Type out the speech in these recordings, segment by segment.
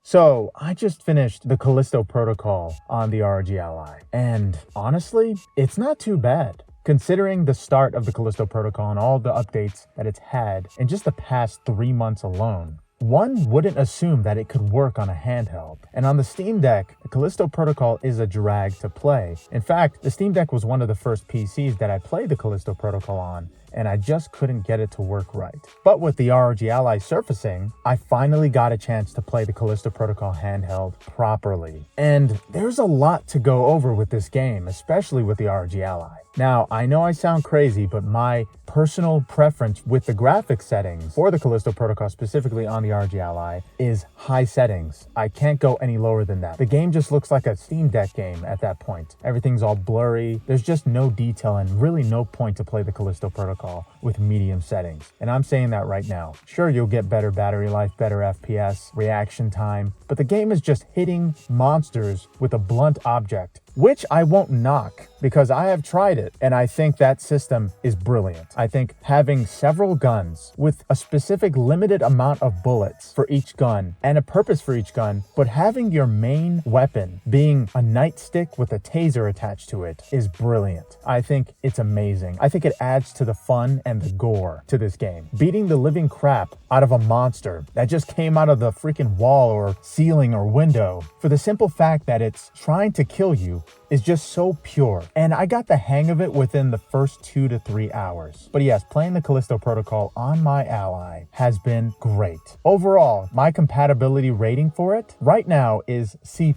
So, I just finished the Callisto Protocol on the ROG Ally, and honestly, it's not too bad. Considering the start of the Callisto Protocol and all the updates that it's had in just the past 3 months alone, one wouldn't assume that it could work on a handheld. And on the Steam Deck, the Callisto Protocol is a drag to play. In fact, the Steam Deck was one of the first PCs that I played the Callisto Protocol on, and I just couldn't get it to work right. But with the ROG Ally surfacing, I finally got a chance to play the Callisto Protocol handheld properly. And there's a lot to go over with this game, especially with the ROG Ally. Now, I know I sound crazy, but my personal preference with the graphics settings for the Callisto Protocol, specifically on the ROG Ally, is high settings. I can't go any lower than that. The game just looks like a Steam Deck game at that point. Everything's all blurry. There's just no detail and really no point to play the Callisto Protocol with medium settings. And I'm saying that right now. Sure, you'll get better battery life, better FPS, reaction time, but the game is just hitting monsters with a blunt object, which I won't knock because I have tried it and I think that system is brilliant. I think having several guns with a specific limited amount of bullets for each gun and a purpose for each gun, but having your main weapon being a nightstick with a taser attached to it is brilliant. I think it's amazing. I think it adds to the fun and the gore to this game. Beating the living crap out of a monster that just came out of the freaking wall or ceiling or window for the simple fact that it's trying to kill you is just so pure. And I got the hang of it within the first 2 to 3 hours. But yes, playing the Callisto Protocol on my Ally has been great. Overall, my compatibility rating for it right now is C+.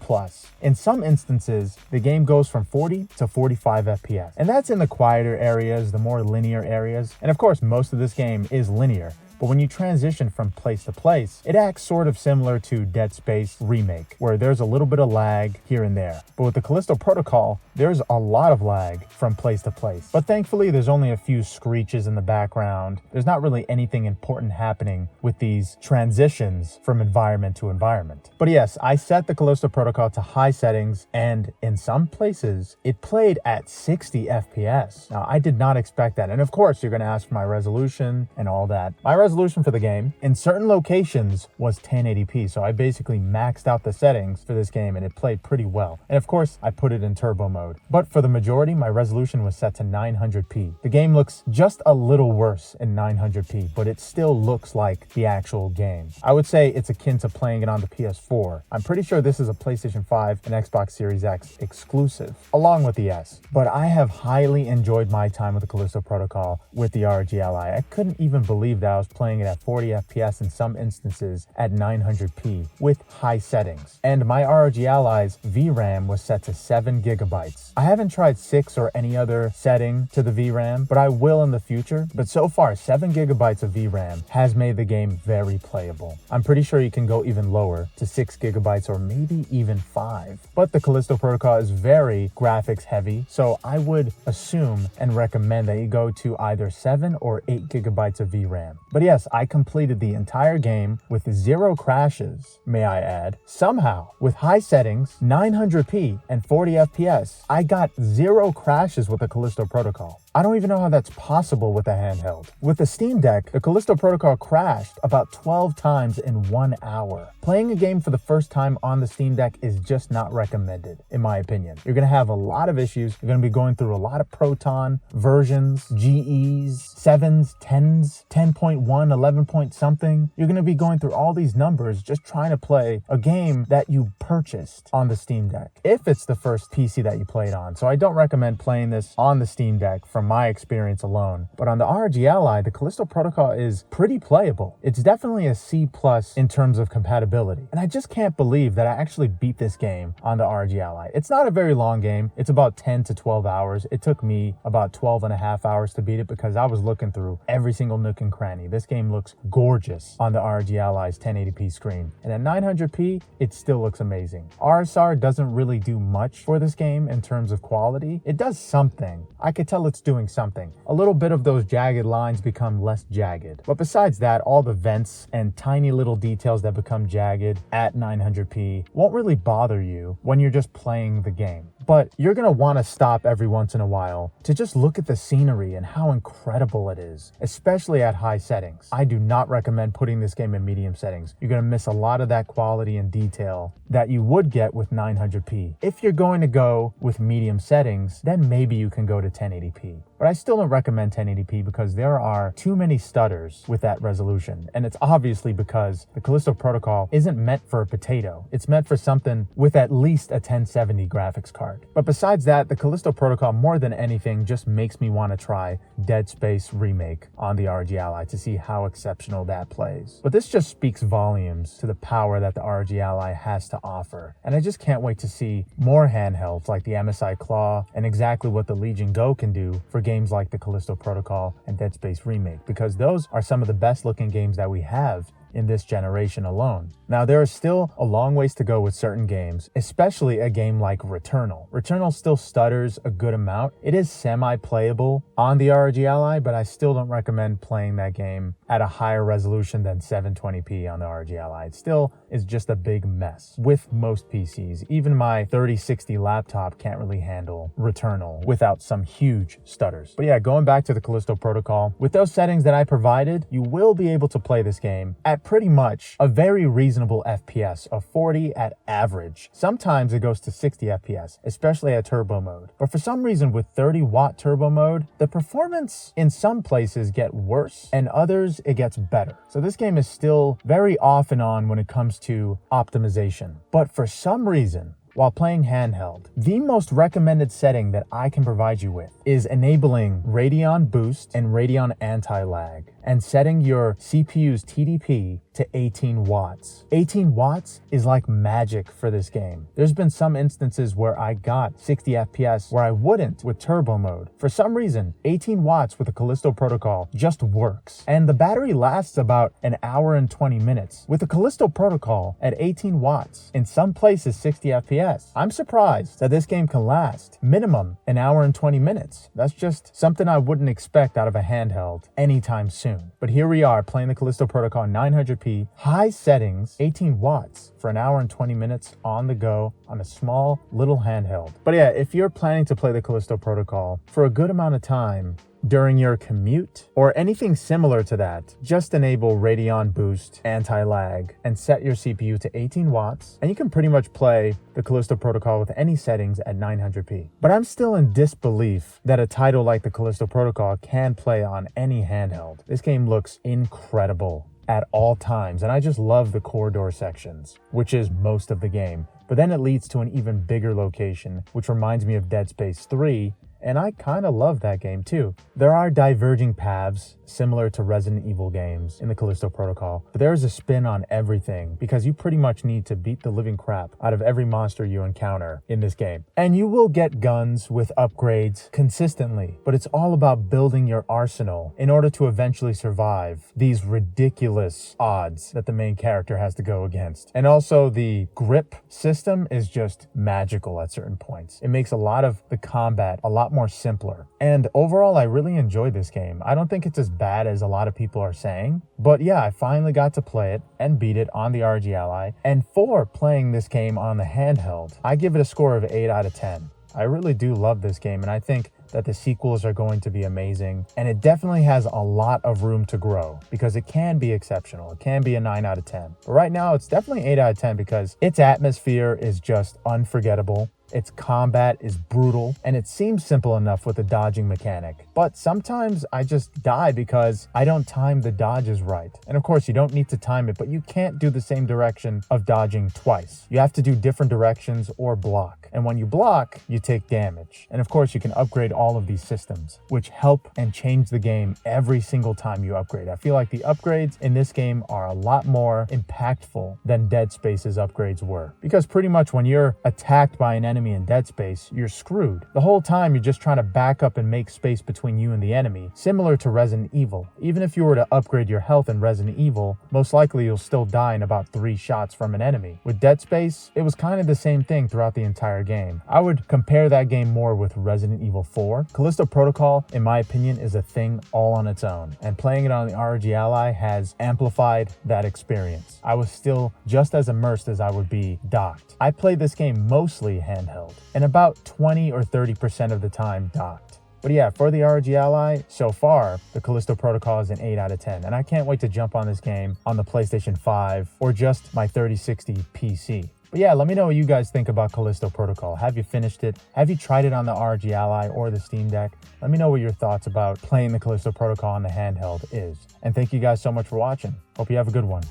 In some instances, the game goes from 40 to 45 FPS. And that's in the quieter areas, the more linear areas. And of course, most of this game is linear. But when you transition from place to place, it acts sort of similar to Dead Space Remake, where there's a little bit of lag here and there. But with the Callisto Protocol, there's a lot of lag from place to place. But thankfully, there's only a few screeches in the background. There's not really anything important happening with these transitions from environment to environment. But yes, I set the Callisto Protocol to high settings, and in some places, it played at 60 FPS. Now, I did not expect that. And of course, you're going to ask for my resolution and all that. My resolution for the game in certain locations was 1080p, so I basically maxed out the settings for this game and it played pretty well. And of course, I put it in turbo mode. But for the majority, my resolution was set to 900p. The game looks just a little worse in 900p, but it still looks like the actual game. I would say it's akin to playing it on the PS4. I'm pretty sure this is a PlayStation 5 and Xbox Series X exclusive, along with the S. But I have highly enjoyed my time with the Callisto Protocol with the ROG Ally. I couldn't even believe that I was playing it at 40 FPS in some instances at 900p with high settings. And my ROG Ally's VRAM was set to 7 gigabytes. I haven't tried 6 or any other setting to the VRAM, but I will in the future. But so far, 7 gigabytes of VRAM has made the game very playable. I'm pretty sure you can go even lower to 6 gigabytes or maybe even 5. But the Callisto Protocol is very graphics heavy, so I would assume and recommend that you go to either 7 or 8 gigabytes of VRAM. But yes, I completed the entire game with 0 crashes, may I add. Somehow, with high settings, 900p and 40 FPS, I got 0 crashes with the Callisto Protocol. I don't even know how that's possible with a handheld. With the Steam Deck, the Callisto Protocol crashed about 12 times in 1 hour. Playing a game for the first time on the Steam Deck is just not recommended, in my opinion. You're gonna have a lot of issues. You're gonna be going through a lot of Proton versions, GEs, 7s, 10s, 10.1, 11 point something. You're gonna be going through all these numbers just trying to play a game that you purchased on the Steam Deck, if it's the first PC that you played on. So I don't recommend playing this on the Steam Deck from my experience alone. But on the ROG Ally, the Callisto Protocol is pretty playable. It's definitely a C+ in terms of compatibility. And I just can't believe that I actually beat this game on the ROG Ally. It's not a very long game. It's about 10 to 12 hours. It took me about 12 and a half hours to beat it because I was looking through every single nook and cranny. This game looks gorgeous on the ROG Ally's 1080p screen. And at 900p, it still looks amazing. RSR doesn't really do much for this game in terms of quality. It does something. I could tell it's doing something. A little bit of those jagged lines become less jagged. But besides that, all the vents and tiny little details that become jagged at 900p won't really bother you when you're just playing the game. but you're going to want to stop every once in a while to just look at the scenery and how incredible it is, especially at high settings. I do not recommend putting this game in medium settings. You're going to miss a lot of that quality and detail that you would get with 900p. If you're going to go with medium settings, then maybe you can go to 1080p. But I still don't recommend 1080p because there are too many stutters with that resolution. And it's obviously because the Callisto Protocol isn't meant for a potato. It's meant for something with at least a 1070 graphics card. But besides that, the Callisto Protocol, more than anything, just makes me want to try Dead Space Remake on the ROG Ally to see how exceptional that plays. But this just speaks volumes to the power that the ROG Ally has to offer. And I just can't wait to see more handhelds like the MSI Claw and exactly what the Legion Go can do for games like the Callisto Protocol and Dead Space Remake, because those are some of the best looking games that we have in this generation alone. Now, there is still a long ways to go with certain games, especially a game like Returnal. Returnal still stutters a good amount. It is semi-playable on the ROG Ally, but I still don't recommend playing that game at a higher resolution than 720p on the ROG Ally. It still is just a big mess with most PCs. Even my 3060 laptop can't really handle Returnal without some huge stutters. But yeah, going back to the Callisto Protocol, with those settings that I provided, you will be able to play this game at pretty much a very reasonable FPS of 40 at average. Sometimes it goes to 60 FPS, especially at turbo mode. But for some reason with 30-watt turbo mode, the performance in some places get worse and others it gets better. So this game is still very off and on when it comes to optimization. But for some reason, while playing handheld, the most recommended setting that I can provide you with is enabling Radeon Boost and Radeon Anti-Lag and setting your CPU's TDP to 18 watts. 18 watts is like magic for this game. There's been some instances where I got 60 FPS where I wouldn't with turbo mode. For some reason, 18 watts with the Callisto Protocol just works. And the battery lasts about an hour and 20 minutes. With the Callisto Protocol at 18 watts, in some places 60 FPS, I'm surprised that this game can last minimum an hour and 20 minutes. That's just something I wouldn't expect out of a handheld anytime soon. But here we are playing the Callisto Protocol 900p, high settings, 18 watts for an hour and 20 minutes on the go on a small little handheld. But yeah, if you're planning to play the Callisto Protocol for a good amount of time during your commute or anything similar to that, just enable Radeon Boost Anti-Lag and set your CPU to 18 watts and you can pretty much play the Callisto Protocol with any settings at 900p. But I'm still in disbelief that a title like the Callisto Protocol can play on any handheld. This game looks incredible at all times, and I just love the corridor sections, which is most of the game. But then it leads to an even bigger location, which reminds me of Dead Space 3, and I kind of love that game too. There are diverging paths similar to Resident Evil games in the Callisto Protocol, but there is a spin on everything because you pretty much need to beat the living crap out of every monster you encounter in this game. And you will get guns with upgrades consistently, but it's all about building your arsenal in order to eventually survive these ridiculous odds that the main character has to go against. And also the grip system is just magical at certain points. It makes a lot of the combat a lot more simpler. And overall, I really enjoyed this game. I don't think it's as bad as a lot of people are saying, but yeah, I finally got to play it and beat it on the ROG Ally. And for playing this game on the handheld, I give it a score of 8 out of 10. I really do love this game, and I think that the sequels are going to be amazing, and it definitely has a lot of room to grow because it can be exceptional. It can be a 9 out of 10. But right now, it's definitely 8 out of 10 because its atmosphere is just unforgettable. Its combat is brutal, and it seems simple enough with the dodging mechanic. But sometimes I just die because I don't time the dodges right. And of course, you don't need to time it, but you can't do the same direction of dodging twice. You have to do different directions or block. And when you block, you take damage. And of course, you can upgrade all of these systems, which help and change the game every single time you upgrade. I feel like the upgrades in this game are a lot more impactful than Dead Space's upgrades were. Because pretty much when you're attacked by an enemy in Dead Space, you're screwed. The whole time you're just trying to back up and make space between you and the enemy, similar to Resident Evil. Even if you were to upgrade your health in Resident Evil, most likely you'll still die in about 3 shots from an enemy. With Dead Space, it was kind of the same thing throughout the entire game. I would compare that game more with Resident Evil 4. Callisto Protocol, in my opinion, is a thing all on its own, and playing it on the ROG Ally has amplified that experience. I was still just as immersed as I would be docked. I played this game mostly handheld, and about 20 or 30% of the time docked. But yeah, for the ROG Ally, so far, the Callisto Protocol is an 8 out of 10, and I can't wait to jump on this game on the PlayStation 5 or just my 3060 PC. But yeah, let me know what you guys think about Callisto Protocol. Have you finished it? Have you tried it on the ROG Ally or the Steam Deck? Let me know what your thoughts about playing the Callisto Protocol on the handheld is. And thank you guys so much for watching. Hope you have a good one.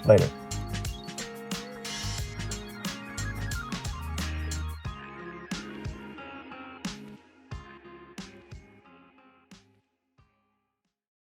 Later.